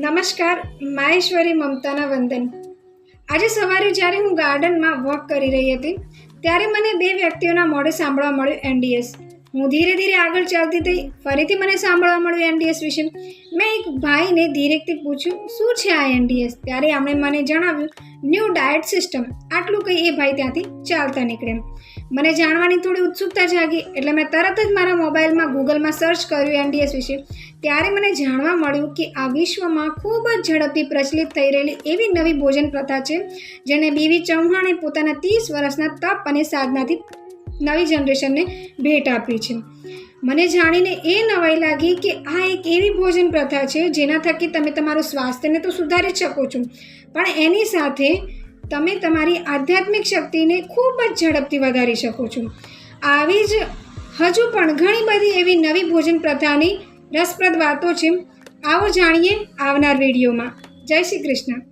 નમસ્કાર, માહેશ્વરી મમતાના વંદન. આજે સવારે જ્યારે હું ગાર્ડનમાં વોક કરી રહી હતી ત્યારે મને બે વ્યક્તિઓના મોઢે સાંભળવા મળ્યું એનડીએસ. હું ધીરે ધીરે આગળ ચાલતી થઈ, ફરીથી મને સાંભળવા મળ્યું એનડીએસ વિશે. મેં એક ભાઈને ધીરેકથી પૂછ્યું, શું છે આ એનડીએસ? ત્યારે એમણે મને જણાવ્યું, ન્યૂ ડાયટ સિસ્ટમ. આટલું કહી એ ભાઈ ત્યાંથી ચાલતા નીકળ્યા. મને જાણવાની થોડી ઉત્સુકતા જાગી એટલે મેં તરત જ મારા મોબાઈલમાં ગૂગલમાં સર્ચ કર્યું એનડીએસ વિશે. ત્યારે મને જાણવા મળ્યું કે આ વિશ્વમાં ખૂબ જ ઝડપથી પ્રચલિત થઈ રહેલી એવી નવી ભોજન પ્રથા છે જેને બીવી ચૌહાણે પોતાના 30 વર્ષના તપ અને સાધનાથી નવી જનરેશનને ભેટ આપી છે. મને જાણીને એ નવાઈ લાગી કે આ એક એવી ભોજન પ્રથા છે જેના થકી તમે તમારું સ્વાસ્થ્યને તો સુધારી જ શકો છો, પણ એની સાથે તમે તમારી આધ્યાત્મિક શક્તિને ખૂબ જ ઝડપથી વધારી શકો છો. આવી જ હજુ પણ ઘણી બધી એવી નવી ભોજન પ્રથાની રસપ્રદ વાતો છે. આવો જાણીએ આવનાર વિડીયોમાં. જય શ્રી કૃષ્ણ.